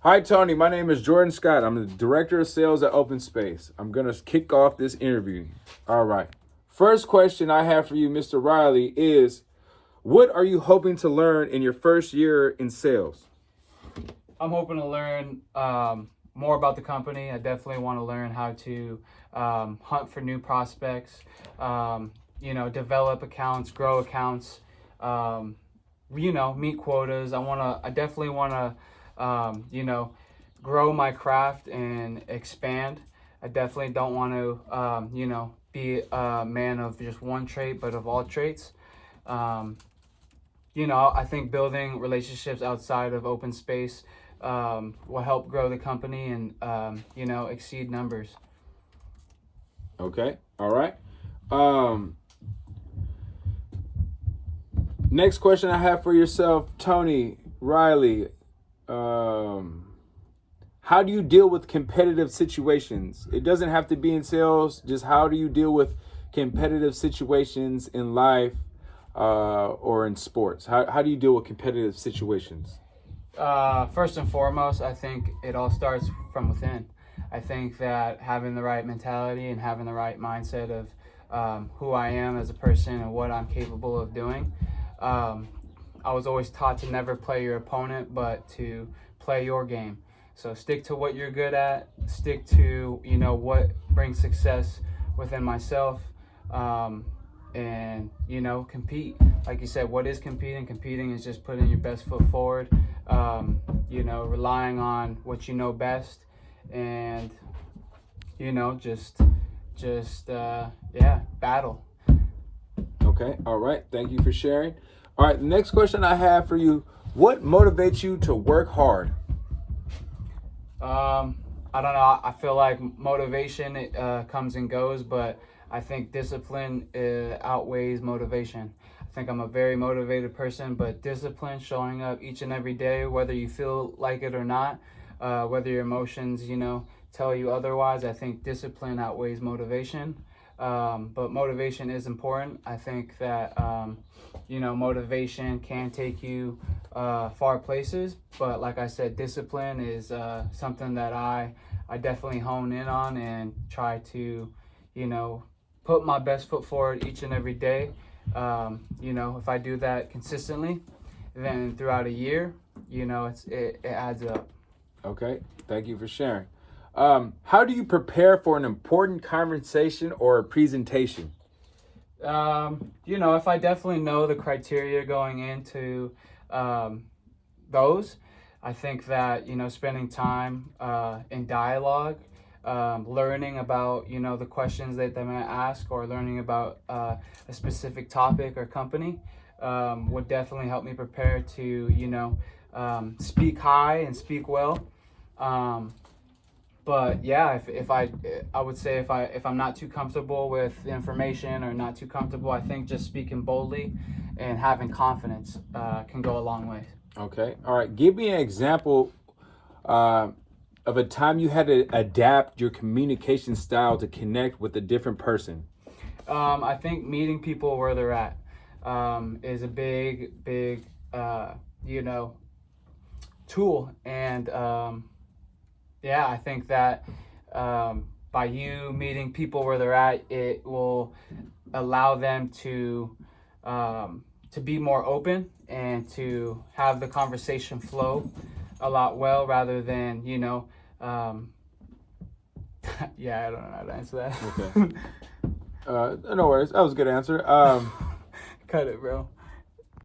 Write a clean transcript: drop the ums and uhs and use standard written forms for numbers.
Hi, Tony. My name is Jordan Scott. I'm the Director of Sales at Open Space. I'm going to kick off this interview. All right. First question I have for you, Mr. Riley, is what are you hoping to learn in your first year in sales? I'm hoping to learn more about the company. I definitely want to learn how to hunt for new prospects, develop accounts, grow accounts, meet quotas. I definitely want to, grow my craft and expand. I definitely don't want to, be a man of just one trait, but of all traits. Um, I think building relationships outside of open space will help grow the company and, exceed numbers. Okay. All right. Next question I have for yourself, Tony Riley. How do you deal with competitive situations? It doesn't have to be in sales. Just how do you deal with competitive situations in life or in sports? How do you deal with competitive situations? First and foremost, I think it all starts from within. I think that having the right mentality and having the right mindset of who I am as a person and what I'm capable of doing. I was always taught to never play your opponent, but to play your game. So stick to what you're good at. Stick to what brings success within myself, and compete. Like you said, what is competing? Competing is just putting your best foot forward. Relying on what you know best, and battle. Okay. All right. Thank you for sharing. All right. The next question I have for you: what motivates you to work hard? I don't know. I feel like motivation comes and goes, but I think discipline outweighs motivation. I think I'm a very motivated person, but discipline, showing up each and every day, whether you feel like it or not, whether your emotions, tell you otherwise, I think discipline outweighs motivation. But motivation is important. I think that, motivation can take you far places. But like I said, discipline is something that I definitely hone in on and try to, put my best foot forward each and every day. If I do that consistently, then throughout a year, it adds up. Okay. Thank you for sharing. How do you prepare for an important conversation or a presentation? If I definitely know the criteria going into those, I think that, spending time in dialogue, learning about, the questions that they might ask, or learning about a specific topic or company would definitely help me prepare to, speak high and speak well. But yeah, if I would say if I'm not too comfortable with the information or not too comfortable, I think just speaking boldly and having confidence can go a long way. Okay. All right. Give me an example of a time you had to adapt your communication style to connect with a different person. I think meeting people where they're at is a big tool, and I think that by you meeting people where they're at, it will allow them to be more open and to have the conversation flow a lot well, rather than yeah, I don't know how to answer that. Okay. No worries. That was a good answer. Cut it, bro.